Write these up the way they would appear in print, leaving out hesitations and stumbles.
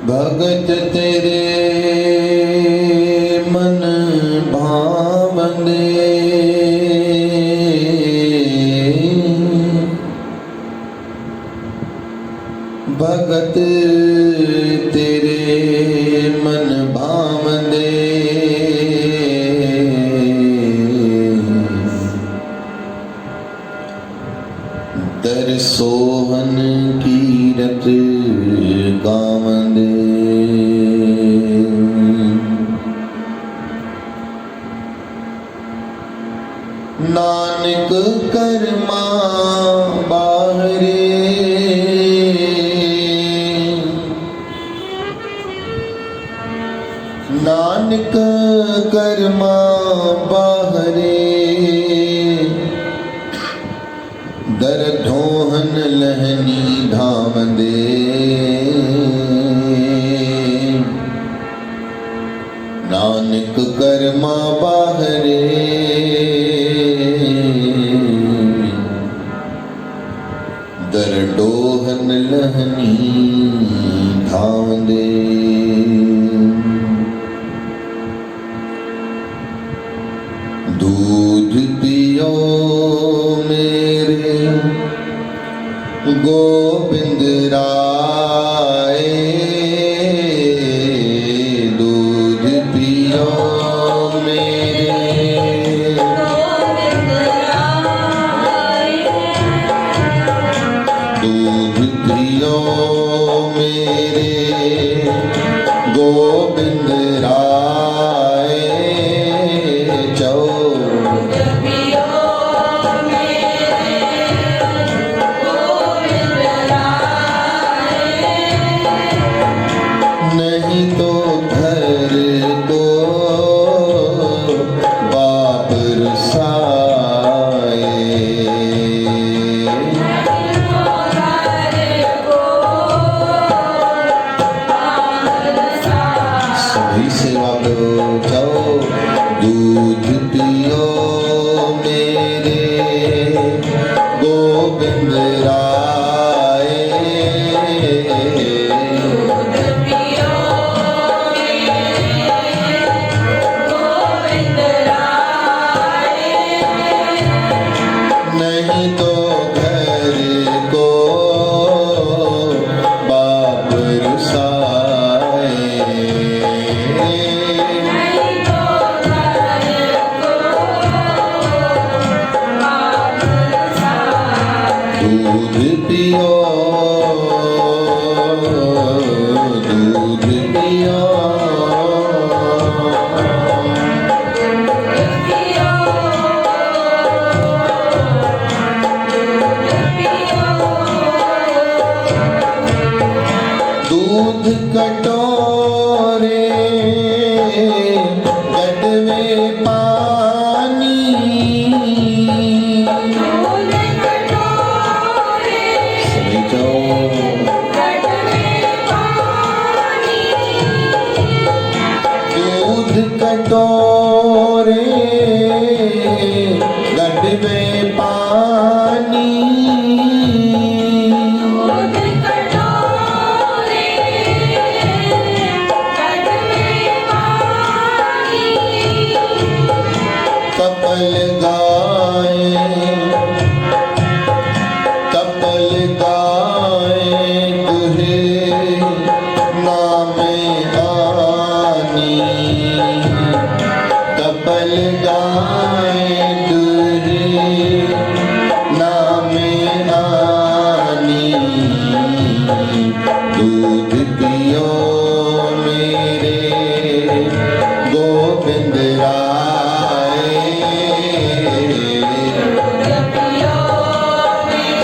भगत तेरे मन भावंदे, भगत तेरे मन भावंदे, दर सोहन कीरत गावंदे। नानक कर्मा बाहरे, नानक कर्मा बाहरे, दर धोहन लहनी धावंदे। नानक कर्मा बाहरे, दर डोहन लहनी धावंदे। दूध पियो मेरे गोविंद राय, दूध पियो मेरे गोविंद राय, दूध पियो मेरे गोविंद राय, नहीं तो घर को बाप रुसाए, सभी सेवा करो जाओ। दूध पियो मेरे गोविंद राय, नहीं तो घर को बाप रुसाए, दूध पियो, दूध पियो, दूध कटोरे गटवे पानी, दूध कटोरे गटवे पानी, कपल गाए, कपल गाए तुहे नाम आनी, कपल गाए तुहे नाम आनी। दूध पियो मेरे गोविंद राय,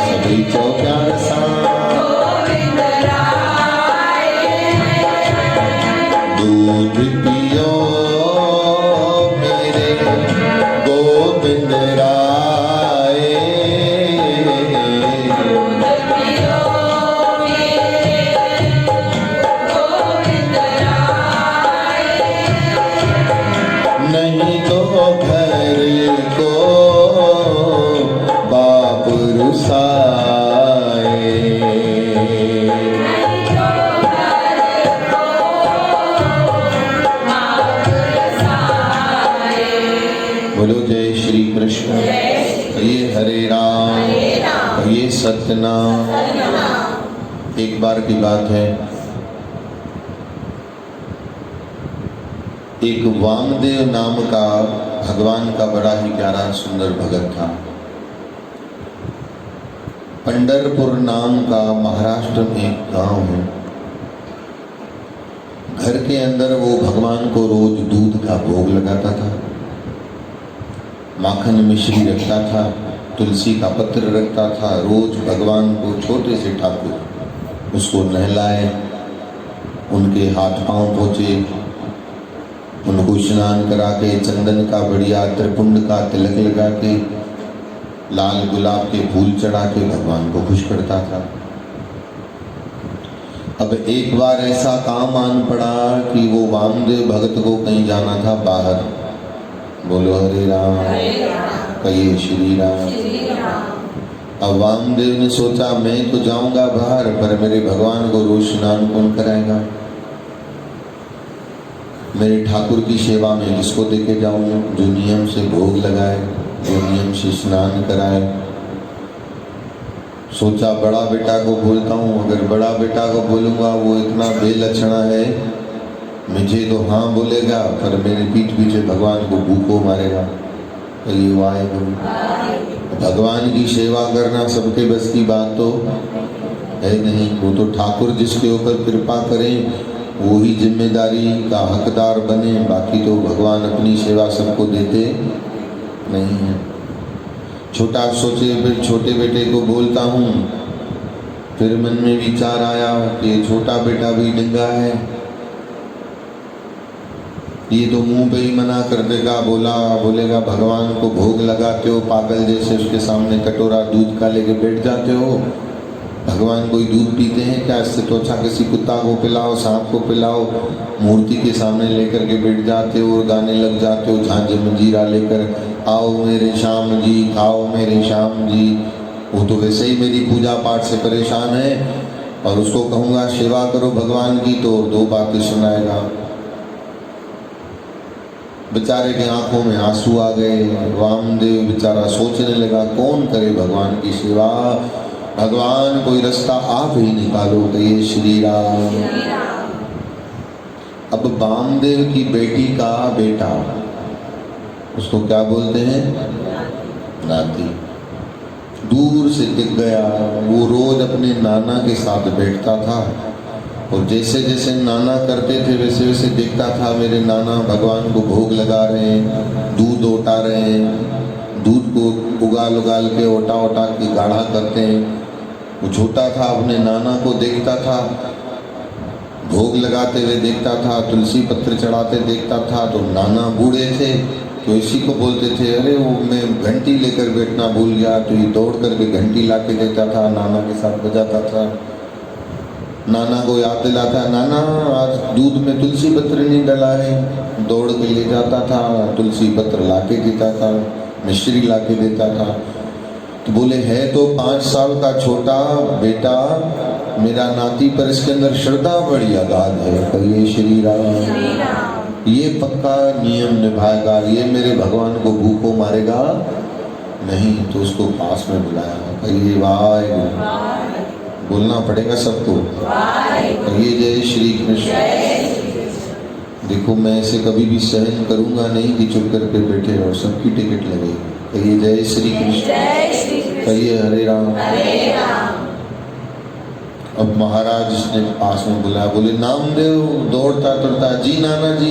सभी चौप्यार सा दूध पियो मेरे गोविंद राय, नहीं तो घर को बाप रुसाए, जय श्री कृष्ण, कहिए हरे राम, कहिए सत्यनाम। एक बार की बात है, एक वामदेव नाम का भगवान का बड़ा ही प्यारा सुंदर भगत था। पंढरपुर नाम का महाराष्ट्र में एक गांव है। घर के अंदर वो भगवान को रोज दूध का भोग लगाता था, माखन मिश्री रखता था, तुलसी का पत्र रखता था। रोज भगवान को छोटे से ठाकुर उसको नहलाए, उनके हाथ पांव पोंछे, उनको स्नान करा के चंदन का बढ़िया त्रिपुंड का तिलक लगा के लाल गुलाब के फूल चढ़ा के भगवान को खुश करता था। अब एक बार ऐसा काम आन पड़ा कि वो वामदेव भगत को कहीं जाना था बाहर। बोलो हरे राम, कहिए श्री राम। अब वामदेव ने सोचा मैं तो जाऊंगा बाहर, पर मेरे भगवान को रोज स्नान कौन कराएगा? मेरे ठाकुर की सेवा में किसको देके जाऊं जो नियम से भोग लगाए, जो नियम से स्नान कराए। सोचा बड़ा बेटा को बोलता हूँ, अगर बड़ा बेटा को बोलूँगा वो इतना बेलक्षणा है, मुझे तो हाँ बोलेगा पर मेरे पीठ पीछे भगवान को भूखों मारेगा। तो ये वाहेगुरु, भगवान की सेवा करना सबके बस की बात तो है नहीं। वो तो ठाकुर जिसके ऊपर कृपा करें वो ही जिम्मेदारी का हकदार बने, बाकी तो भगवान अपनी सेवा सबको देते नहीं है। छोटा सोचे फिर छोटे बेटे को बोलता हूँ, फिर मन में विचार आया कि छोटा बेटा भी डिंगा है, ये तो मुंह पे ही मना कर देगा, बोलेगा भगवान को भोग लगाते हो पागल जैसे, उसके सामने कटोरा दूध का लेके बैठ जाते हो। भगवान कोई दूध पीते हैं क्या? इससे तो अच्छा किसी कुत्ता को पिलाओ, सांप को पिलाओ। मूर्ति के सामने लेकर के बैठ जाते हो और गाने लग जाते हो झांझ मंजीरा लेकर, आओ मेरे श्याम जी, खाओ मेरे श्याम जी। वो तो वैसे ही मेरी पूजा पाठ से परेशान है, और उसको कहूँगा सेवा करो भगवान की तो दो बातें सुनाएगा। बेचारे के आंखों में आंसू आ गए। वामदेव बेचारा सोचने लगा कौन करे भगवान की सेवा। भगवान कोई रास्ता आप ही निकालो, कहिए श्री राम। अब वामदेव की बेटी का बेटा, उसको क्या बोलते हैं? नाती, दूर से दिख गया। वो रोज अपने नाना के साथ बैठता था और जैसे जैसे नाना करते थे वैसे वैसे देखता था मेरे नाना भगवान को भोग लगा रहे हैं, दूध ओटा रहे हैं, दूध को उगाल उगाल के ओटा ओटा के गाढ़ा करते हैं। वो छोटा था, अपने नाना को देखता था, भोग लगाते हुए देखता था, तुलसी पत्र चढ़ाते देखता था। तो नाना बूढ़े थे तो इसी को बोलते थे, अरे वो मैं घंटी लेकर बैठना भूल गया, तो ये दौड़ करके घंटी ला के देता था, नाना के साथ बजाता था। नाना को याद दिलाता, नाना आज दूध में तुलसी पत्र नहीं डला है, दौड़ के ले जाता था, तुलसी पत्र ला के देता था, मिश्री ला के देता था। तो बोले है तो 5 साल का छोटा बेटा मेरा नाती, पर इसके अंदर श्रद्धा बड़ी अगाध है, कहिए श्री राम। ये पक्का नियम निभाएगा, ये मेरे भगवान को भूखों मारेगा नहीं। तो उसको पास में बुलाया, कहिए वाहेगुरु, बोलना पड़ेगा सबको, कहिए जय श्री कृष्ण। देखो मैं ऐसे कभी भी सहन करूंगा नहीं कि चुप करके बैठे और सबकी टिकट लगेगी। कहिए जय श्री कृष्ण, कहिए हरे राम। अब महाराज ने पास में बुलाया, बोले नामदेव दौड़ता दौड़ता, जी नाना जी।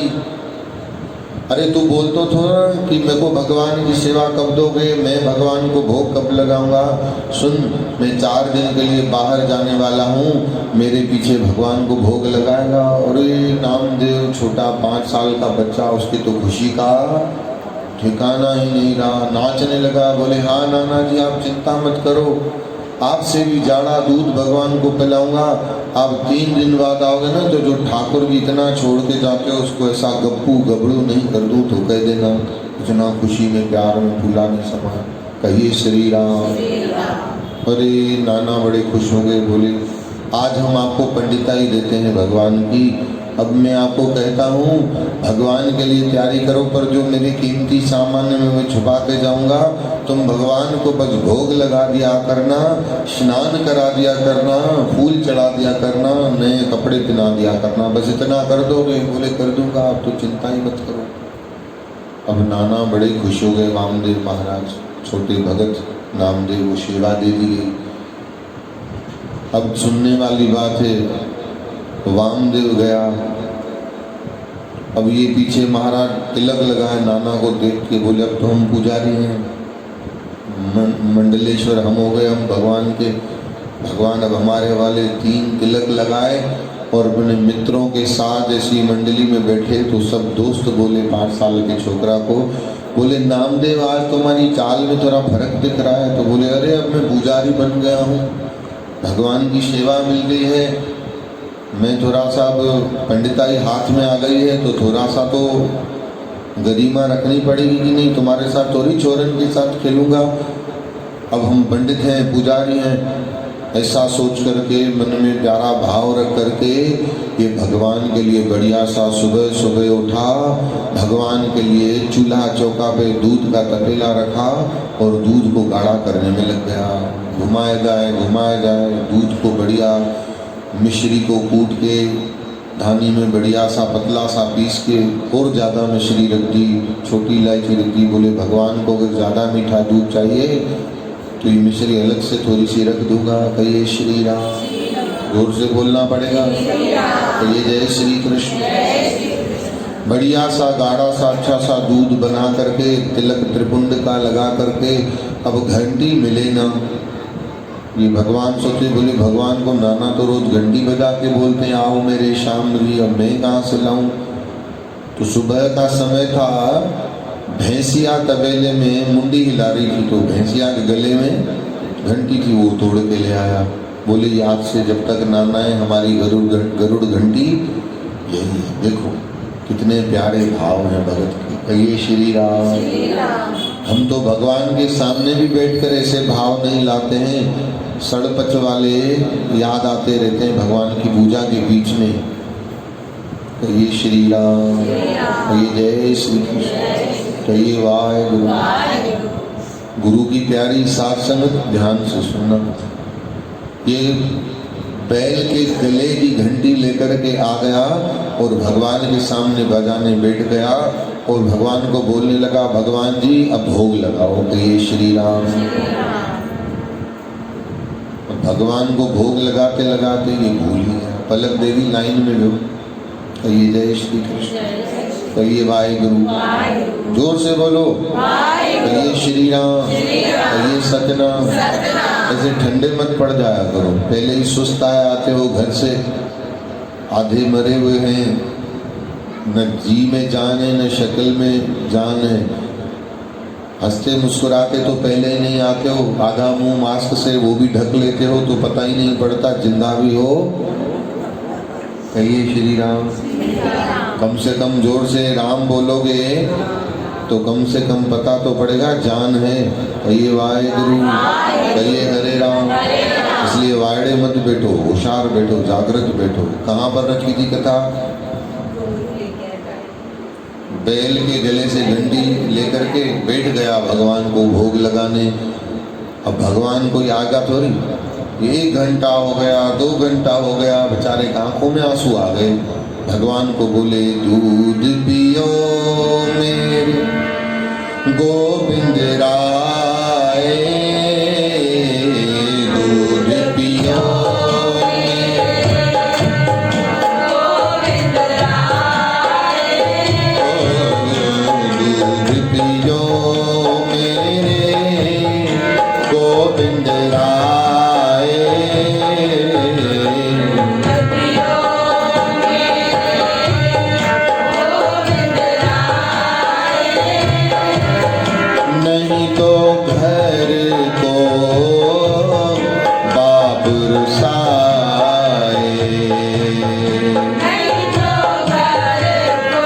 अरे तू बोल तो थोड़ा कि मेरे को भगवान की सेवा कब दोगे, मैं भगवान को भोग कब लगाऊंगा। सुन, मैं 4 दिन के लिए बाहर जाने वाला हूँ, मेरे पीछे भगवान को भोग लगाएगा। अरे नामदेव छोटा 5 साल का बच्चा, उसकी तो खुशी का ठिकाना ही नहीं रहा, नाचने लगा। बोले हाँ नाना जी आप चिंता मत करो, आपसे भी जाड़ा दूध भगवान को पिलाऊंगा। आप 3 दिन बाद आओगे ना, तो जो ठाकुर भी इतना छोड़ के जाते हो उसको ऐसा गप्पू गबड़ू नहीं कर दूँ तो कह देना इतना खुशी में प्यार में फूला नहीं समा, कहिए श्री राम। अरे नाना बड़े खुश हो गए, बोले आज हम आपको पंडिताई देते हैं भगवान की, अब मैं आपको कहता हूँ भगवान के लिए तैयारी करो, पर जो मेरे कीमती सामान में मैं छुपा के जाऊँगा, तुम भगवान को बस भोग लगा दिया करना, स्नान करा दिया करना, फूल चढ़ा दिया करना, नए कपड़े पहना दिया करना, बस इतना कर दोगे? बोले कर दूंगा, आप तो चिंता ही मत करो। अब नाना बड़े खुश हो गए। वामदेव महाराज, छोटे भगत नामदेव को सेवा दे दी गई। अब सुनने वाली बात है, वामदेव गया। अब ये पीछे महाराज तिलक लगाए, नाना को देख के बोले अब तो हम पुजारी हैं, मंडलेश्वर हम हो गए, हम भगवान के। भगवान अब हमारे वाले 3 तिलक लगाए और अपने मित्रों के साथ ऐसी मंडली में बैठे तो सब दोस्त बोले 5 साल के छोकरा को, बोले नामदेव आज तुम्हारी चाल में थोड़ा फर्क दिख रहा है। तो बोले अरे अब मैं पुजारी बन गया हूँ, भगवान की सेवा मिल गई है, मैं थोड़ा सा अब पंडिताई हाथ में आ गई है तो थोड़ा सा तो गरिमा रखनी पड़ेगी कि नहीं, तुम्हारे साथ थोड़ी चोरन के साथ खेलूँगा, अब हम पंडित हैं, पुजारी हैं। ऐसा सोच करके मन में प्यारा भाव रख करके ये भगवान के लिए बढ़िया सा सुबह सुबह उठा, भगवान के लिए चूल्हा चौका पे दूध का तपेला रखा और दूध को गाढ़ा करने में लग गया। घुमाया जाए दूध को बढ़िया मिश्री को कूट के धानी में बढ़िया सा पतला सा पीस के और ज़्यादा मिश्री रख दी, छोटी इलायची रख दी। बोले भगवान को अगर ज़्यादा मीठा दूध चाहिए तो ये मिश्री अलग से थोड़ी सी रख दूंगा। कहिए श्री राम, जोर से बोलना पड़ेगा। कहिए जय श्री कृष्ण। बढ़िया सा गाढ़ा सा अच्छा सा दूध बना करके तिलक त्रिपुंड का लगा करके, अब घंटी मिले ना। ये भगवान सोचे, बोले भगवान को नाना तो रोज घंटी बजा के बोलते हैं आओ मेरे श्याम जी, अब मैं कहाँ से लाऊं। तो सुबह का समय था, भैंसिया तबेले में मुंडी हिला रही थी, तो भैंसिया के गले में घंटी थी, वो तोड़ के ले आया। बोले आज से जब तक नाना है हमारी गरुड़ घंटी यही है। देखो कितने प्यारे भाव हैं भगत के। कहिए श्री राम। हम तो भगवान के सामने भी बैठकर ऐसे भाव नहीं लाते हैं, सड़पच वाले याद आते रहते हैं भगवान की पूजा के बीच में। कहिए श्री राम, कहिए जय श्री कृष्ण, कहिए वाहेगुरु। गुरु की प्यारी साथ संगत ध्यान से सुनना। ये बैल के गले की घंटी लेकर के आ गया और भगवान के सामने बजाने बैठ गया और भगवान को बोलने लगा, भगवान जी अब भोग लगाओ। कहिए श्री राम। भगवान को भोग लगाते लगाते ये भूल गया। पलक देवी लाइन में लो। कहिए जय श्री कृष्ण, कहिए वाहेगुरु, जोर से बोलो। कहिए श्री राम, कहिए सतनाम। ऐसे ठंडे मत पड़ जाया करो, पहले ही सुस्त आते हो घर से, आधे मरे हुए हैं, न जी में जान है न शक्ल में जान है। हंसते मुस्कुराते तो पहले ही नहीं आते हो, आधा मुंह मास्क से वो भी ढक लेते हो तो पता ही नहीं पड़ता जिंदा भी हो। कहिए श्री राम। कम से कम जोर से राम बोलोगे तो कम से कम पता तो पड़ेगा जान है। कहिए वाहेगुरु, कहिए हरे राम। इसलिए वायड़े मत बैठो, होशियार बैठो, जागृत बैठो। कहाँ पर रखी थी कथा? बैल के गले से घंटी लेकर के बैठ गया भगवान को भोग लगाने। अब भगवान को आज्ञा थोड़ी, 1 घंटा हो गया, 2 घंटा हो गया, बेचारे की आंखों में आंसू आ गए। भगवान को बोले दूध पियो मेरे गोविंद राय, दूध पियो गोविंद राय, दूध पियो मेरे गोविंद राय। नहीं तो घर को बाप रुसाए, नहीं तो घर को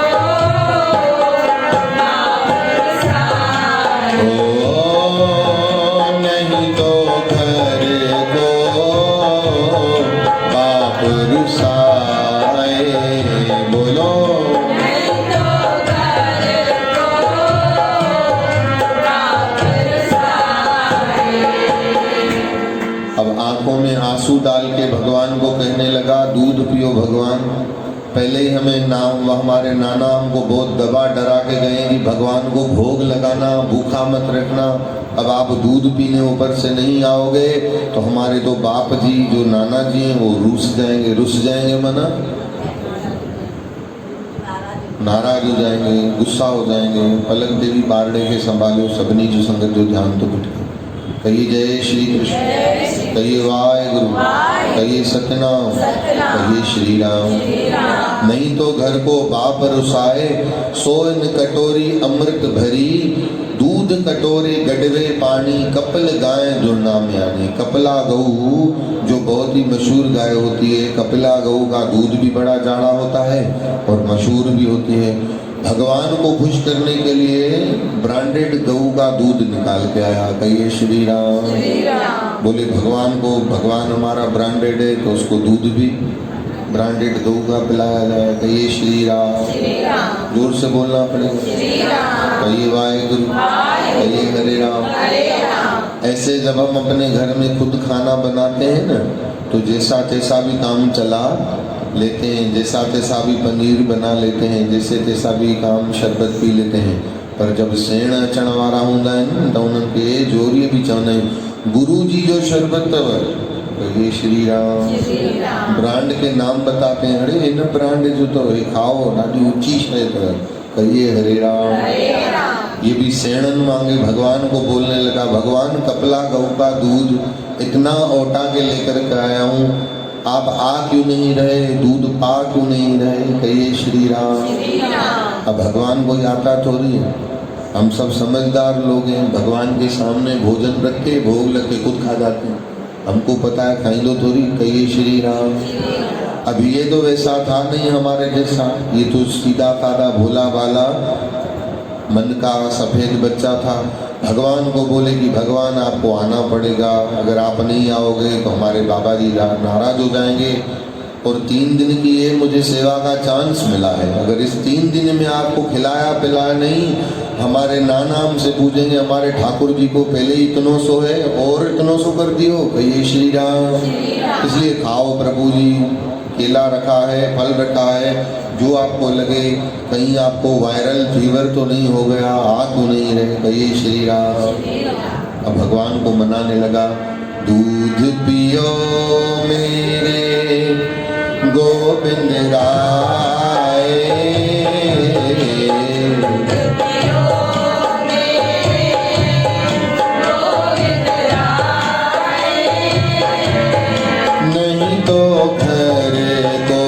बाप रुसाए, ओ नहीं तो घर को बाप रुसाए। कहने लगा दूध पियो भगवान। पहले ही हमें नाम हमारे नाना हमको बहुत दबा डरा के गए कि भगवान को भोग लगाना, भूखा मत रखना। अब आप दूध पीने ऊपर से नहीं आओगे तो हमारे तो बाप जी जो नाना जी हैं वो रुस जाएंगे मना नाराज हो जाएंगे, गुस्सा हो जाएंगे। पलक देवी बारडे के संभालो सबनी जो संगत जो ध्यान तो बिठ कहिए जय श्री कृष्ण, कहिए वाहेगुरु, कहिए सत्यनाम, कहिए श्री राम। नहीं तो घर को बाप रुसाए, सोन कटोरी अमृत भरी, दूध कटोरे गडवे पानी, कपिल गाय दुर्नाम यानी। कपिला गऊ जो बहुत ही मशहूर गाय होती है, कपिला गऊ का दूध भी बड़ा जाड़ा होता है और मशहूर भी होती है। भगवान को खुश करने के लिए ब्रांडेड गऊ का दूध निकाल के आया। कहिए श्री राम। बोले भगवान को, भगवान हमारा ब्रांडेड है तो उसको दूध भी ब्रांडेड गऊ का पिलाया जाए। कहिए श्री राम। जोर से बोलना पड़ेगा। कहिए वाहेगुरु, कहिए हरे राम। ऐसे जब हम अपने घर में खुद खाना बनाते हैं ना तो जैसा तैसा भी काम चला लेते हैं, जैसा तैसा भी पनीर बना लेते हैं, जैसे तैसा भी काम शरबत पी लेते हैं। पर जब सेण अचण वारा हूंदा आहिनि तो उन्हनि खे जोरीअ बि चवंदा आहियूं गुरु जी जो शरबत अथव। कहिए श्री राम। ब्रांड के नाम बताते हैं, अरे इन ब्रांड जो तो ये खाओ ॾाढी ऊंची शइ अथव। कहिए हरे राम। ये भी सेणन मांगे भगवान को बोलने लगा, भगवान कपिला गऊ का दूध इतना ओटा के लेकर के आया हूँ, आप आ क्यों नहीं रहे, दूध पा क्यों नहीं रहे। कहिए श्री राम। अब भगवान को आता थोड़ी है, हम सब समझदार लोग हैं। भगवान के सामने भोजन रख के भोग लग के खुद खा जाते हैं, हमको पता है खाई दो थोड़ी। कहिए श्री राम। अब ये तो वैसा था नहीं हमारे जैसा, ये तो सीधा साधा भोला भाला मन का सफेद बच्चा था। भगवान को बोले कि भगवान आपको आना पड़ेगा, अगर आप नहीं आओगे तो हमारे बाबा जी नाराज हो जाएंगे और 3 दिन की ये मुझे सेवा का चांस मिला है, अगर इस 3 दिन में आपको खिलाया पिलाया नहीं, हमारे नाना हमसे पूछेंगे हमारे ठाकुर जी को पहले ही इतनों सो है और इतनों सो कर दियो। कहिए श्री राम। इसलिए खाओ प्रभु जी, केला रखा है, फल रखा है, जो आपको लगे। कहीं आपको वायरल फीवर तो नहीं हो गया, हाथ तो नहीं रहे। कहिए श्री राम। अब भगवान को मनाने लगा, दूध पियो मेरे गोविंद राय, नहीं तो घर को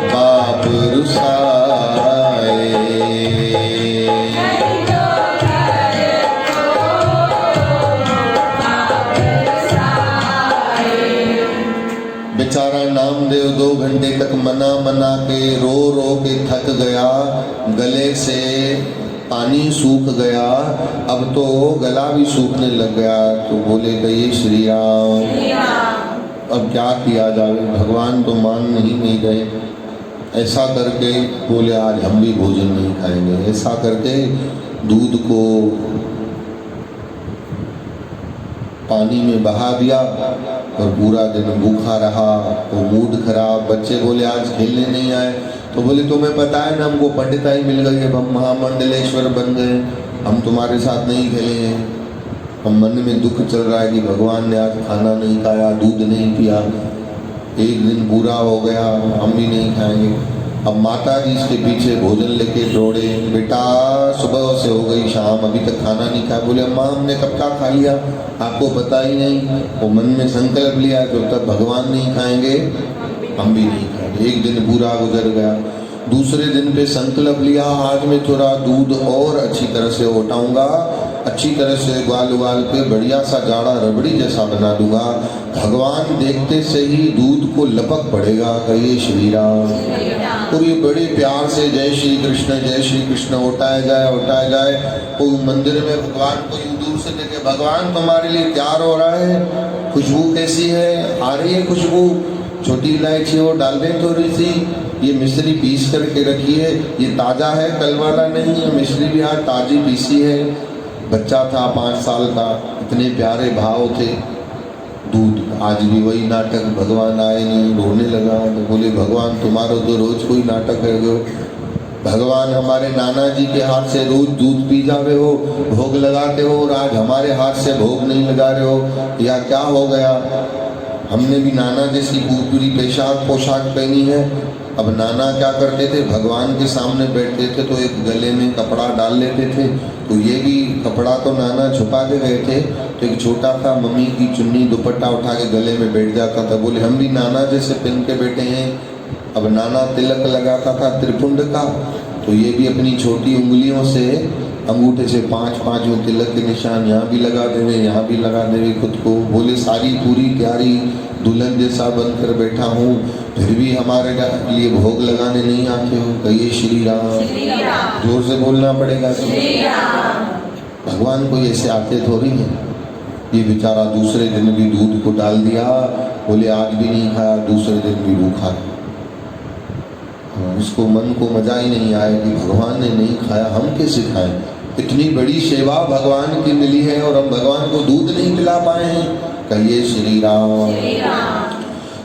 बाप रुसाए। बेचारा नामदेव 2 घंटे तक मना मना के रो रो के थक गया, गले से पानी सूख गया, अब तो गला भी सूखने लग गया। तो बोले कहिए श्री राम। अब क्या किया जाए, भगवान तो मान नहीं रहे। ऐसा करके बोले आज हम भी भोजन नहीं खाएंगे। ऐसा करके दूध को पानी में बहा दिया और पूरा दिन भूखा रहा। वो मूड खराब, बच्चे बोले आज खेलने नहीं आए, तो बोले तुम्हें पता है ना हमको पंडिताई मिल गई है, हम महामंडलेश्वर बन गए, हम तुम्हारे साथ नहीं खेले। हम मन में दुख चल रहा है कि भगवान ने आज खाना नहीं खाया, दूध नहीं पिया, 1 दिन पूरा हो गया, हम भी नहीं खाएंगे। अब माता जी इसके पीछे भोजन लेके दौड़े, बेटा सुबह से हो गई शाम अभी तक खाना नहीं खाया। बोले अम्मा हमने कब का खा लिया, आपको पता ही नहीं। वो मन में संकल्प लिया जब तक भगवान नहीं खाएंगे हम भी नहीं खाएंगे। 1 दिन पूरा गुजर गया। दूसरे दिन पे संकल्प लिया आज मैं थोड़ा दूध और अच्छी तरह से ओटाऊंगा, अच्छी तरह से उबाल के बढ़िया सा जाड़ा रबड़ी जैसा बना दूंगा। भगवान देखते से ही दूध को लपक पड़ेगा। कहिए श्री राम। तो ये बड़े प्यार से जय श्री कृष्ण ओटाया जाए। कोई मंदिर में भगवान को यूं दूर से देखे, भगवान तुम्हारे लिए तैयार हो रहा है, खुशबू कैसी है, आ रही है खुशबू, छोटी इलायची और डाल दें थोड़ी सी, ये मिश्री पीस करके रखी है, ये ताज़ा है कल वाला नहीं है, मिश्री भी आज ताज़ी पीसी है। बच्चा था 5 साल का, इतने प्यारे भाव थे। दूध। आज भी वही नाटक, भगवान आए नहीं, रोने लगा। तो बोले भगवान तुम्हारा तो रोज कोई नाटक है गो। भगवान हमारे नाना जी के हाथ से रोज दूध पी जावे हो, भोग लगाते हो, और आज हमारे हाथ से भोग नहीं लगा रहे हो, या क्या हो गया? हमने भी नाना जैसी पूरी पोशाक पहनी है। अब नाना क्या करते थे, भगवान के सामने बैठते थे तो एक गले में कपड़ा डाल लेते थे, तो ये भी कपड़ा तो नाना छुपा के गए थे, तो एक छोटा सा मम्मी की चुन्नी दुपट्टा उठा के गले में बैठ जाता था। बोले हम भी नाना जैसे पहन के बैठे हैं। अब नाना तिलक लगाता था त्रिपुंड का, तो ये भी अपनी छोटी उंगलियों से अंगूठे से 5-5 तिलक के निशान यहाँ भी लगा देवे, यहाँ भी लगा देवे खुद को। बोले सारी पूरी प्यारी दुल्हन जैसा बनकर बैठा हूँ, फिर भी हमारे लिए भोग लगाने नहीं आते हो। कहिए श्री राम। जोर से बोलना पड़ेगा। भगवान को ऐसे आते थोड़ी हैं। ये बेचारा दूसरे दिन भी दूध को डाल दिया। बोले आज भी नहीं खाया, दूसरे दिन भी भूखा। उसको मन को मजा ही नहीं आया कि भगवान ने नहीं खाया, हम कैसे खाएं? इतनी बड़ी सेवा भगवान की मिली है और हम भगवान को दूध नहीं पिला पाए हैं। कहिए श्री राम।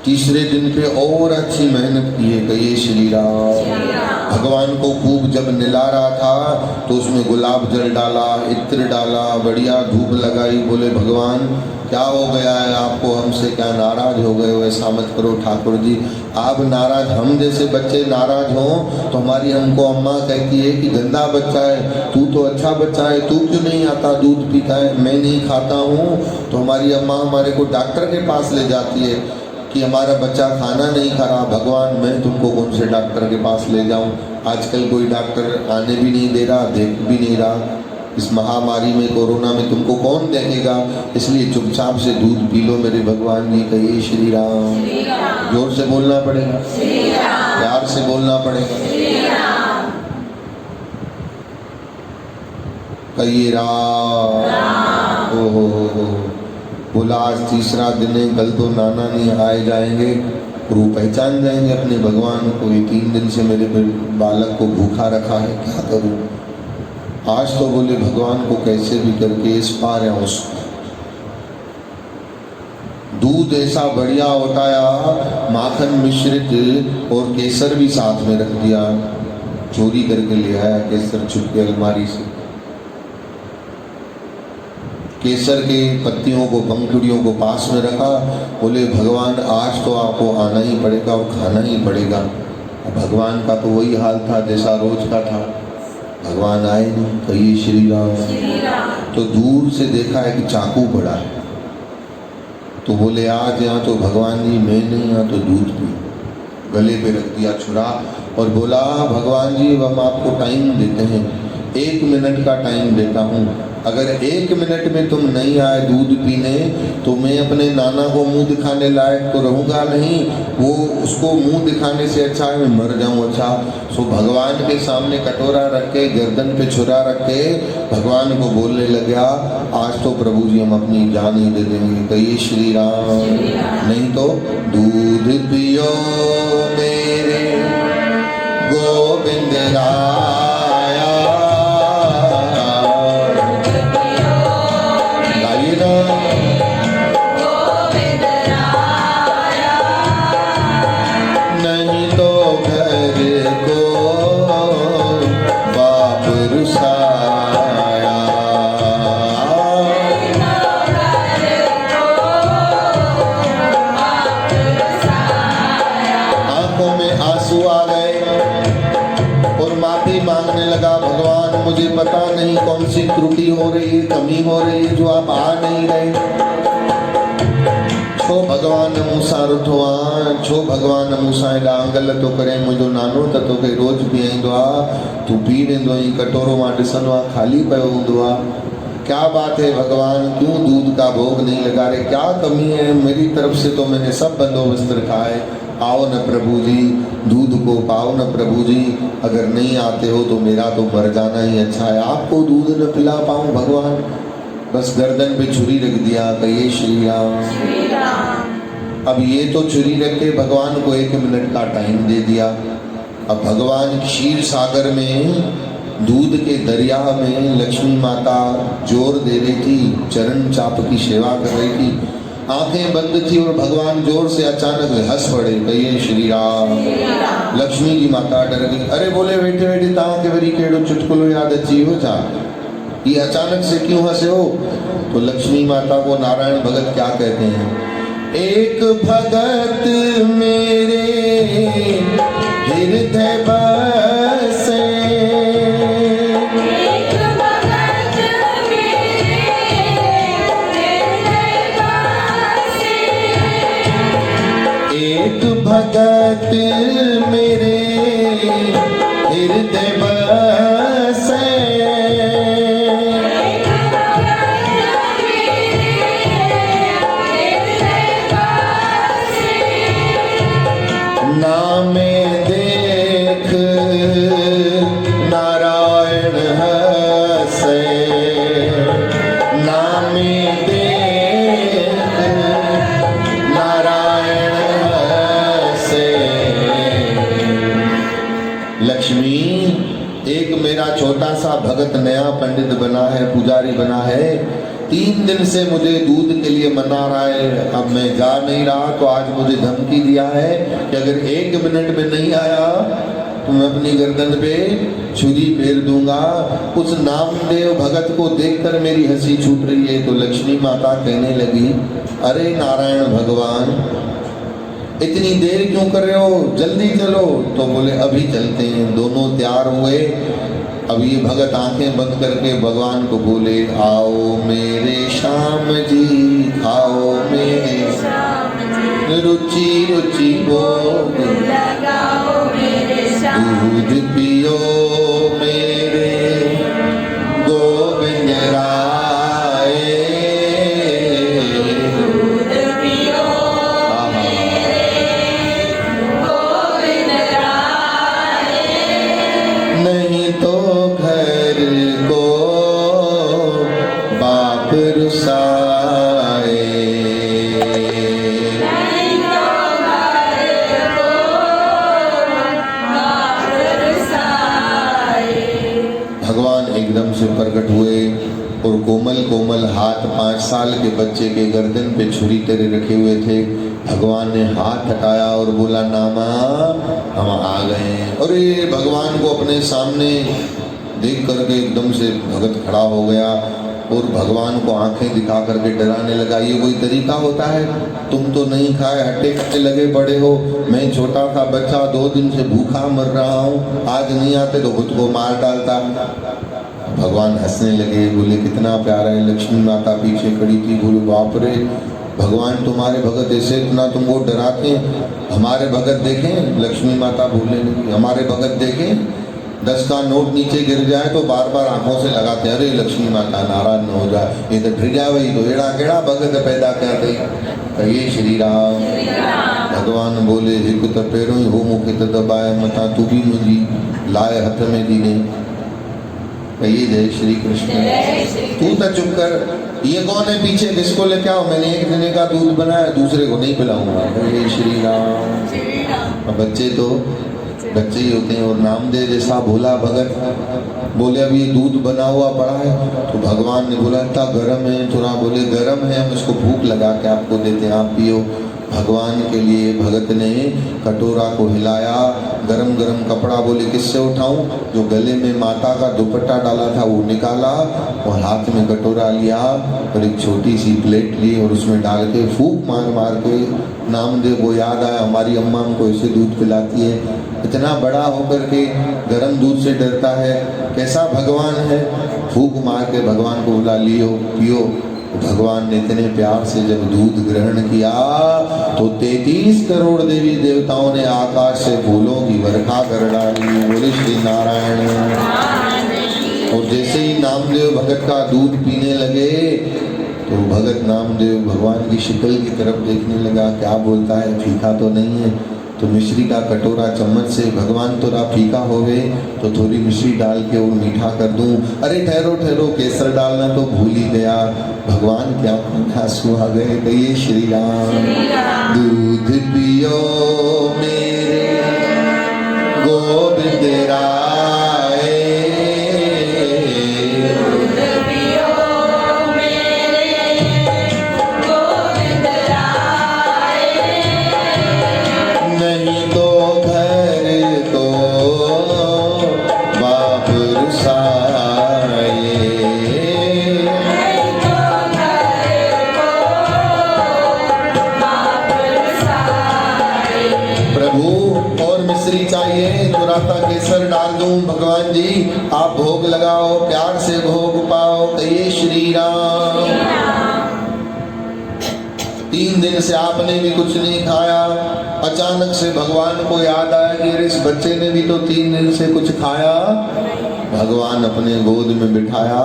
तीसरे दिन पे और अच्छी मेहनत की है। कहिए श्री राम। भगवान को खूब जब निला रहा था तो उसमें गुलाब जल डाला, इत्र डाला, बढ़िया धूप लगाई। बोले भगवान क्या हो गया है आपको, हमसे क्या नाराज हो गए हो? ऐसा मत करो ठाकुर जी, आप नाराज, हम जैसे बच्चे नाराज हों तो हमारी हमको अम्मा कहती है कि गंदा बच्चा है, तू तो अच्छा बच्चा है, तू क्यों नहीं आता दूध पीता है? मैं नहीं खाता हूँ तो हमारी अम्मा हमारे को डॉक्टर के पास ले जाती है कि हमारा बच्चा खाना नहीं खा रहा। भगवान मैं तुमको कौन से डॉक्टर के पास ले जाऊं? आजकल कोई डॉक्टर आने भी नहीं दे रहा, देख भी नहीं रहा। इस महामारी में, कोरोना में तुमको कौन देखेगा? इसलिए चुपचाप से दूध पी लो मेरे भगवान जी। कहिए श्री राम। जोर से बोलना पड़ेगा, प्यार से बोलना पड़ेगा। कहिए राम। ओ बोला आज तीसरा दिन है, कल तो नाना नहीं आए जाएंगे, वो पहचान जाएंगे अपने भगवान को। ये 3 दिन से मेरे बालक को भूखा रखा है, क्या करूं? आज तो बोले भगवान को कैसे भी करके इस पार या उस पार। दूध ऐसा बढ़िया उठाया, माखन मिश्रित और केसर भी साथ में रख दिया। चोरी करके ले आया केसर छुप के अलमारी से। केसर के पत्तियों को, पंखुड़ियों को पास में रखा। बोले भगवान आज तो आपको आना ही पड़ेगा और खाना ही पड़ेगा। भगवान का तो वही हाल था जैसा रोज का था। भगवान आए नहीं। कहिए श्री राम। तो दूर से देखा है कि चाकू पड़ा है, तो बोले आज यहाँ तो भगवान जी मैं नहीं, यहाँ तो दूध पी। गले पे रख दिया छुरा और बोला भगवान जी हम आपको टाइम देते हैं, 1 मिनट का टाइम देता हूँ। अगर 1 मिनट में तुम नहीं आए दूध पीने तो मैं अपने नाना को मुंह दिखाने लायक तो रहूँगा नहीं, वो उसको मुंह दिखाने से अच्छा है मैं मर जाऊँ। अच्छा सो भगवान के सामने कटोरा रख के, गर्दन पे छुरा रख के भगवान को बोलने लगा आज तो प्रभु जी हम अपनी जान ही दे देंगे। कहिए श्री राम। नहीं तो दूध पियो मेरे गोविंद राया, नहीं तो घर को बाप रुसाया। आंखों में आंसू आ गए और माफी मांगने लगा। भगवान मुझे पता नहीं कौन सी त्रुटि हो रही है, कमी हो रही है जो आप आ नहीं रहे। छो भगवान मूसा रुठवा, छो भगवान मूसा एॾा अंगल तो करे। मुझो नानो त तोखे रोज पीआईंदो आहे, तू पी वेंदो आहीं, कटोरो मां ॾिसंदो आहे खाली पियो हूंदो आहे। क्या बात है भगवान, क्यों दूध का भोग नहीं लगा रहे? क्या कमी है? मेरी तरफ से तो मैंने सब बंदोबस्त रखा है। आओ न प्रभु जी, दूध को पाओ न प्रभु जी। अगर नहीं आते हो तो मेरा तो मर जाना ही अच्छा है, आपको दूध न पिला पाऊँ भगवान। बस गर्दन पे छुरी रख दिया। कहिए श्री राम। अब ये तो छुरी रख के भगवान को 1 मिनट का टाइम दे दिया। अब भगवान क्षीर सागर में, दूध के दरिया में लक्ष्मी माता जोर दे रही थी, चरण चाप की सेवा कर रही थी। आंखें बंद थी और भगवान जोर से अचानक हंस पड़े, कहिए श्री राम। लक्ष्मी जी माता डर गई। अरे बोले बेटे बेटे तव्हां के वरी कहिड़ो चुटकुलो याद अची वियो छा, ये अचानक से क्यों हंसे हो? तो लक्ष्मी माता को नारायण भगत क्या कहते हैं, एक भगत मेरे हृदय बसे, एक भगत मेरे हृदय बसे, नाम देख नारायण हंसे, नाम देख नारायण हंसे। लक्ष्मी, एक मेरा छोटा सा भगत नया पंडित बना है, पुजारी बना है, 3 दिन से मुझे दूध के लिए मना रहा है, अब मैं जा नहीं रहा, तो आज मुझे धमकी दिया है कि अगर 1 मिनट में नहीं आया तो मैं अपनी गर्दन पे छुरी फेर दूंगा। उस नामदेव भगत को देखकर मेरी हंसी छूट रही है। तो लक्ष्मी माता कहने लगी, अरे नारायण भगवान, इतनी देर क्यों कर रहे हो, जल्दी चलो। तो बोले अभी चलते हैं। दोनों तैयार हुए। अब ये भगत आंखें बंद करके भगवान को बोले, आओ मेरे श्याम जी, आओ मेरे रुचि रुचि भोग लगाओ मेरे श्याम, दूध पियो मेरे गोविंद राय, दूध पियो मेरे गोविंद राय, नहीं तो घर को बाप रुसाए, नहीं तो घर को बाप रुसाए। भगवान एकदम से प्रकट हुए और कोमल कोमल हाथ 5 साल के बच्चे के गर्दन पे छुरी तेरे रखे हुए थे। भगवान ने हाथ हटाया और बोला, नामा हम आ गए। और ये भगवान को अपने सामने देख करके एकदम से भगत खड़ा हो गया और भगवान को आंखें दिखा करके डराने लगा। ये कोई तरीका होता है? तुम तो नहीं खाए, हट्टे कट्टे लगे पड़े हो, मैं छोटा था बच्चा 2 दिन से भूखा मर रहा हूँ, आज नहीं आते तो खुद को मार डालता। भगवान हंसने लगे, बोले कितना प्यारा है। लक्ष्मी माता पीछे खड़ी थी, बोले बाप रे, भगवान तुम्हारे भगत ऐसे इतना तुमको डराते हैं, हमारे भगत देखें। लक्ष्मी माता बोलने लगी, हमारे भगत देखें, 10 का नोट नीचे गिर जाए तो बार बार आंखों से लगाते, अरे लक्ष्मी माता नाराज न हो जाए, ये तो डर जाए वही तो एड़ा केड़ा भगत पैदा कर दे। कहिए श्री राम। भगवान बोले, एक तो पैरों ही हो मुखे तो दबाए मता, तू भी मुझी लाए हथ में दीने। कहिए जय श्री कृष्ण। तू तो चुप कर, ये कौन है पीछे, किसको लेके आओ, मैंने एक जने का दूध बनाया, दूसरे को नहीं पिलाऊंगा। कहिए श्री राम। बच्चे तो बच्चे ही होते हैं। और नामदेव जैसा भोला भगत बोले, अब ये दूध बना हुआ पड़ा है, तो भगवान ने बोला इतना गर्म है, थोड़ा बोले गर्म है, हम इसको भूख लगा के आपको देते हैं, आप पियो। भगवान के लिए भगत ने कटोरा को हिलाया, गरम गरम कपड़ा बोले किससे उठाऊं, जो गले में माता का दुपट्टा डाला था वो निकाला और हाथ में कटोरा लिया और एक छोटी सी प्लेट ली और उसमें डाल के फूंक मार मार के नामदेव को याद आया, हमारी अम्मा हमको ऐसे दूध पिलाती है, इतना बड़ा होकर के गरम दूध से डरता है, कैसा भगवान है। फूंक मार के भगवान को बुला लियो पियो। भगवान ने इतने प्यार से जब दूध ग्रहण किया तो 33 करोड़ देवी देवताओं ने आकाश से फूलों की वर्षा कर डाली। बोले श्री नारायण। और जैसे ही नामदेव भगत का दूध पीने लगे तो भगत नामदेव भगवान की शक्ल की तरफ देखने लगा, क्या बोलता है, फीका तो नहीं है। तो मिश्री का कटोरा चम्मच से, भगवान थोड़ा फीका होवे तो थोड़ी मिश्री डाल के वो मीठा कर दूं। अरे ठहरो ठहरो, केसर डालना तो भूल ही गया। भगवान क्या आंसू आ गए। कहिए श्री राम। दूध पियो मेरे गोविंद राय, दूध पियो मेरे गोविंद थोड़ा सा केसर डाल दूं भगवान जी, आप भोग लगाओ, प्यार से भोग पाओ, कहिए श्री राम। 3 दिन से आपने भी कुछ नहीं खाया। अचानक से भगवान को याद आया कि अरे इस बच्चे ने भी तो 3 दिन से कुछ खाया। भगवान अपने गोद में बिठाया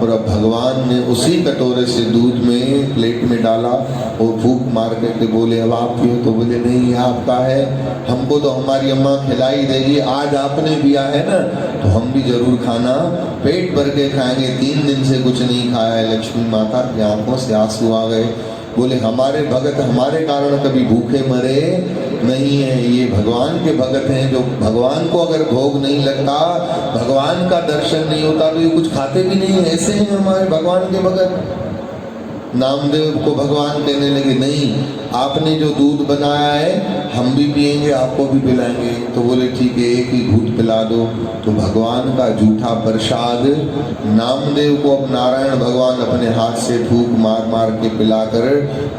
और अब भगवान ने उसी कटोरे से दूध में प्लेट में डाला और फूंक मार करके बोले अब आप पियो। तो बोले नहीं आपका है, हमको तो हमारी अम्मा खिलाई देगी, आज आपने पिया है ना तो हम भी जरूर खाना, पेट भर के खाएंगे। 3 दिन से कुछ नहीं खाया है। लक्ष्मी माता की आंखों से आंसू आ गए। बोले हमारे भगत हमारे कारण कभी भूखे मरे नहीं है, ये भगवान के भगत हैं जो भगवान को अगर भोग नहीं लगता, भगवान का दर्शन नहीं होता तो ये कुछ खाते भी नहीं है। ऐसे हैं हमारे भगवान के भगत। नामदेव को भगवान कहने लगे नहीं, आपने जो दूध बनाया है हम भी पिएंगे, आपको भी पिलाएंगे। तो बोले ठीक है एक ही घूंट पिला दो। तो भगवान का जूठा प्रसाद नामदेव को अब नारायण भगवान अपने हाथ से फूंक मार मार के पिलाकर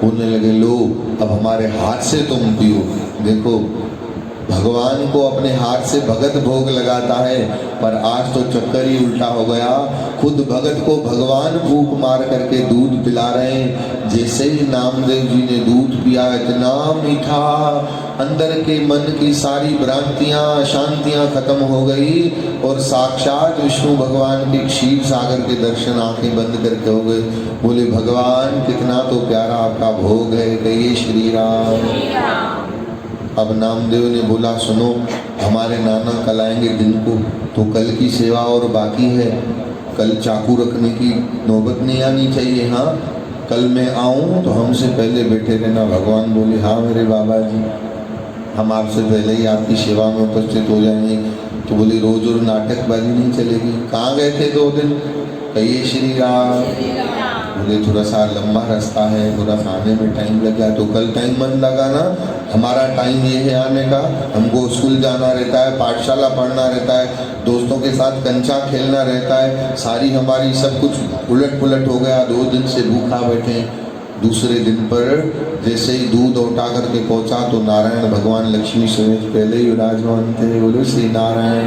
बोलने लगे लो अब हमारे हाथ से तुम पियो। देखो भगवान को अपने हाथ से भगत भोग लगाता है, पर आज तो चक्कर ही उल्टा हो गया। खुद भगत को भगवान फूंक मार करके दूध पिला रहे हैं। जैसे ही नामदेव जी ने दूध पिया इतना मीठा, अंदर के मन की सारी भ्रांतियां अशांतियां खत्म हो गई और साक्षात विष्णु भगवान के क्षीर सागर के दर्शन आंखें बंद करके हो गए। बोले भगवान कितना तो प्यारा आपका भोग है, कहिए श्री राम। अब नामदेव ने बोला सुनो हमारे नाना कल आएंगे दिन को, तो कल की सेवा और बाकी है, कल चाकू रखने की नौबत नहीं आनी चाहिए। हाँ कल मैं आऊँ तो हमसे पहले बैठे रहना। भगवान बोले हाँ मेरे बाबा जी हम आपसे पहले ही आपकी सेवा में उपस्थित हो जाएंगे। तो बोले रोज रोज नाटकबाजी नहीं चलेगी। कहाँ गए थे 2 दिन, कहिए श्री राम। बोले थोड़ा सा लंबा रास्ता है, थोड़ा सा आने में टाइम लग गया। तो कल टाइम मत लगाना, हमारा टाइम ये है आने का, हमको स्कूल जाना रहता है, पाठशाला पढ़ना रहता है, दोस्तों के साथ कंचा खेलना रहता है, सारी हमारी सब कुछ उलट पुलट हो गया। 2 दिन से भूखा बैठे। दूसरे दिन पर जैसे ही दूध उठा करके पहुंचा तो नारायण भगवान लक्ष्मी से पहले ही विराजमान थे। बोले श्री नारायण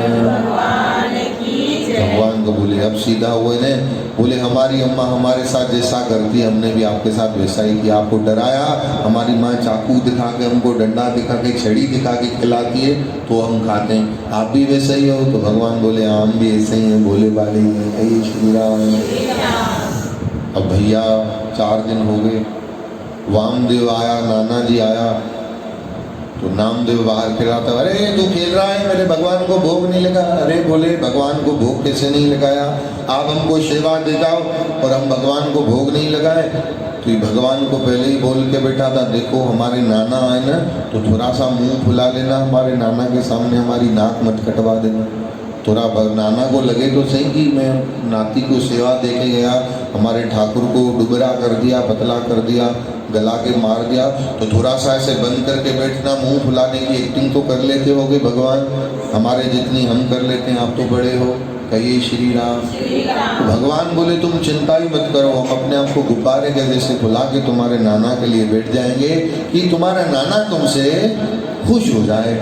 भगवान को बोले अब सीधा हुए ने। बोले हमारी अम्मा हमारे साथ जैसा करती हमने भी आपके साथ वैसा ही किया। आपको डराया, हमारी माँ चाकू दिखा के हमको डंडा दिखा के छड़ी दिखा के खिलाती है तो हम खाते हैं, आप भी वैसे ही हो। तो भगवान बोले हम भी ऐसे ही हैं, बोले वाले हैं, कहिए श्री राम। अब भैया 4 दिन हो गए, वामदेव आया, नाना जी आया तो नामदेव बाहर खेल रहा था। अरे तू खेल रहा है, मेरे भगवान को भोग नहीं लगा। अरे बोले भगवान को भोग कैसे नहीं लगाया, आप हमको सेवा दे जाओ और हम भगवान को भोग नहीं लगाए। तो भगवान को पहले ही बोल के बैठा था देखो हमारे नाना आए ना तो थोड़ा सा मुंह फुला लेना, हमारे नाना के सामने हमारी नाक मत कटवा देना। थोड़ा नाना को लगे तो सही कि मैं नाती को सेवा दे के गया, हमारे ठाकुर को डुबरा कर दिया, पतला कर दिया, गला के मार दिया, तो थोड़ा सा ऐसे बंद करके बैठना, मुंह फुलाने की एक्टिंग तो कर लेते होगे भगवान, हमारे जितनी हम कर लेते हैं, आप तो बड़े हो, कहिए श्री राम। तो भगवान बोले तुम चिंता ही मत करो, हम अपने आप को गुब्बारे के जैसे फुला के तुम्हारे नाना के लिए बैठ जाएंगे कि तुम्हारा नाना तुमसे खुश हो जाए।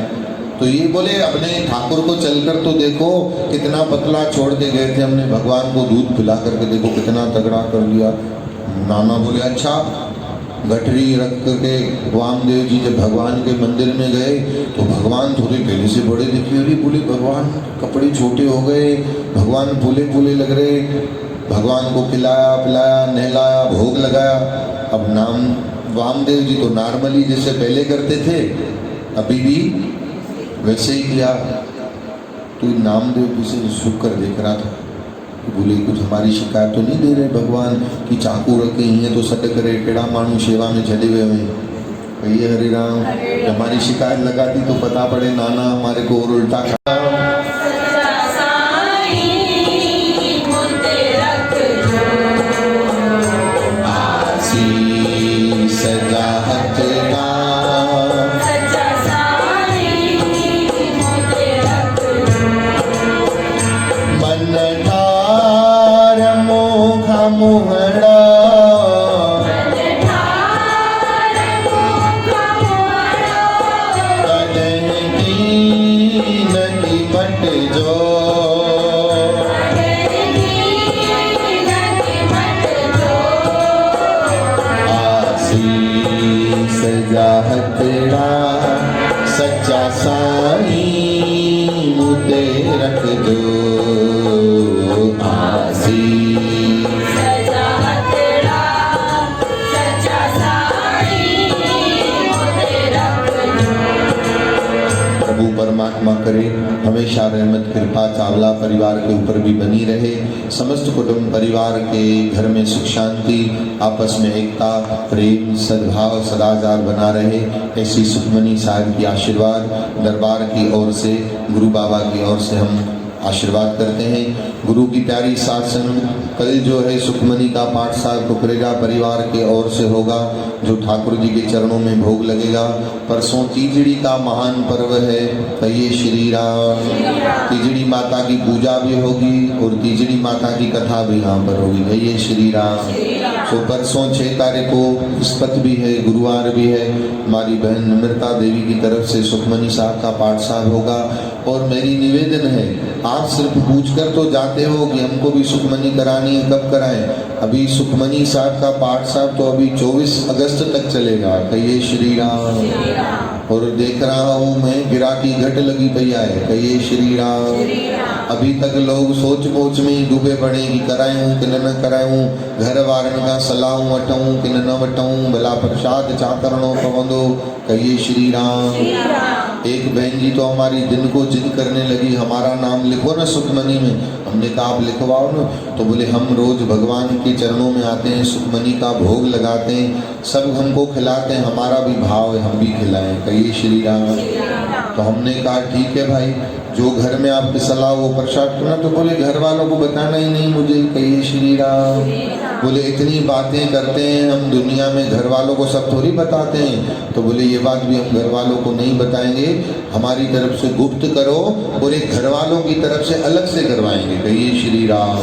तो ये बोले अपने ठाकुर को चलकर तो देखो कितना पतला छोड़ के गए थे हमने, भगवान को दूध पिला करके देखो कितना तगड़ा कर लिया। नाना बोले अच्छा। गठरी रख करके वामदेव जी जब भगवान के मंदिर में गए तो भगवान थोड़े पहले से बड़े दिखे। अरे बोले भगवान कपड़े छोटे हो गए, भगवान फूले फूले लग रहे। भगवान को खिलाया पिलाया नहलाया भोग लगाया। अब वामदेव जी तो नॉर्मली जैसे पहले करते थे अभी भी वैसे ही किया। तो नामदेव जी से शुक्र देख रहा था कि बोले कुछ हमारी शिकायत तो नहीं दे रहे भगवान कि चाकू रखे ही है तो सट करे टेढ़ा मानू सेवा में चले हुए हैं। भैया हरे राम, हमारी शिकायत लगाती तो पता पड़े नाना हमारे को और उल्टा खा। हमेशा रहमत कृपा चावला परिवार के ऊपर भी बनी रहे। समस्त कुटुंब परिवार के घर में सुख शांति, आपस में एकता, प्रेम, सद्भाव सदाचार बना रहे, ऐसी सुखमनी साहब की आशीर्वाद दरबार की ओर से, गुरु बाबा की ओर से हम आशीर्वाद करते हैं। गुरु की प्यारी साथ संग कल जो है सुखमनी का पाठ साहब कुकरेजा परिवार के ओर से होगा, जो ठाकुर जी के चरणों में भोग लगेगा। परसों तीजड़ी का महान पर्व है, कहिए श्री राम। तीजड़ी माता की पूजा भी होगी और तीजड़ी माता की कथा भी यहाँ पर होगी, कहिए श्री राम। तो परसों 6 तारीख को बृहस्पति भी है, गुरुवार भी है। हमारी बहन नम्रता देवी की तरफ से सुखमनी साहब का पाठ साहब होगा। और मेरी निवेदन है, आप सिर्फ पूछकर तो जाते हो कि हमको भी सुखमनी करानी है, कब कराएं? अभी सुखमनी साहब का पाठ साहब तो अभी 24 अगस्त तक चलेगा, कहिए श्री राम। और देख रहा हूँ मैं गिराकी घट लगी पई है, कहिए श्री राम। अभी तक लोग सोच मोच में ही डूबे पड़े कि करायूं कि न करायूं, घर वारन का सलाह वठूं कि न वठूं, भला प्रसाद चा करणो पवंदो, कहिए श्री राम। एक बहन जी तो हमारी दिन को जिद करने लगी, हमारा नाम लिखो ना सुखमनी में। हमने कहा आप लिखवाओ ना, तो बोले हम रोज भगवान के चरणों में आते हैं, सुखमनी का भोग लगाते हैं, सब हमको खिलाते हैं, हमारा भी भाव है हम भी खिलाएं, कहिए श्री राम। तो हमने कहा ठीक है भाई, जो घर में आपकी सलाह वो प्रसाद करना। तो बोले घर वालों को बताना ही नहीं मुझे, कहिए श्री राम। बोले इतनी बातें करते हैं हम दुनिया में, घर वालों को सब थोड़ी बताते हैं। तो बोले ये बात भी हम घर वालों को नहीं बताएंगे, हमारी तरफ से गुप्त करो, बोले घर वालों की तरफ से अलग से करवाएंगे, कहिए श्री राम।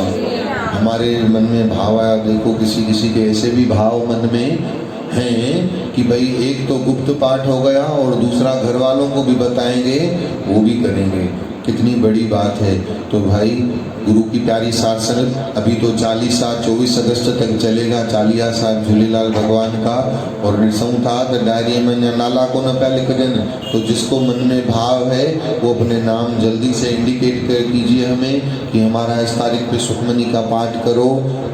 हमारे मन में भाव आया, देखो किसी किसी के ऐसे भी भाव मन में हैं कि भाई एक तो गुप्त पाठ हो गया और दूसरा घर वालों को भी बताएंगे, वो भी करेंगे, कितनी बड़ी बात है। तो भाई गुरु की प्यारी साथ संगत अभी तो 24 अगस्त तक चलेगा, चालीहा साहब झूलेलाल भगवान का। और निसऊं था तो डायरी में नाला को न पा लिख देना, तो जिसको मन में भाव है वो अपने नाम जल्दी से इंडिकेट कर कीजिए हमें कि हमारा इस तारीख पे सुखमनी का पाठ करो।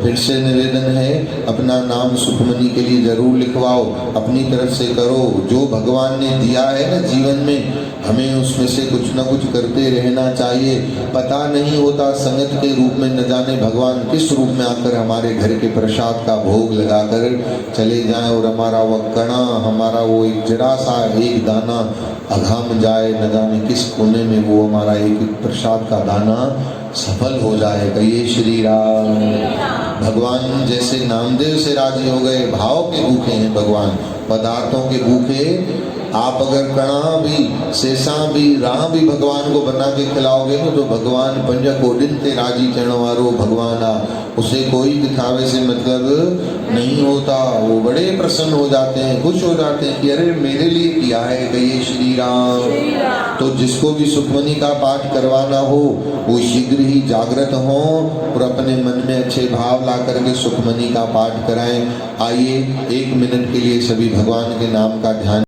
फिर से निवेदन है, अपना नाम सुखमनी के लिए जरूर लिखवाओ, अपनी तरफ से करो। जो भगवान ने दिया है ना जीवन में, हमें उसमें से कुछ न कुछ करते रहना चाहिए। पता नहीं होता संगत के रूप में न जाने भगवान किस रूप में आकर हमारे घर के प्रसाद का भोग लगाकर चले जाएं और हमारा वो कणा, हमारा वो एक जरा सा एक दाना अघाम जाए, न जाने किस कोने में वो हमारा एक प्रसाद का दाना सफल हो जाए, कहिए श्री राम। भगवान जैसे नामदेव से राजी हो गए, भाव के भूखे हैं भगवान, पदार्थों के भूखे। आप अगर कणा भी, सेसा भी, राह भी भगवान को बना के खिलाओगे ना, तो भगवान पंज कोडिन ते राजी थियण वारो भगवान आ, उसे कोई दिखावे से मतलब नहीं होता। वो बड़े प्रसन्न हो जाते हैं, खुश हो जाते हैं कि अरे मेरे लिए किया है, कहिए श्री राम। तो जिसको भी सुखमनी का पाठ करवाना हो वो शीघ्र ही जागृत हो और अपने मन में अच्छे भाव ला करके सुखमनी का पाठ कराएं। आइए 1 मिनट के लिए सभी भगवान के नाम का ध्यान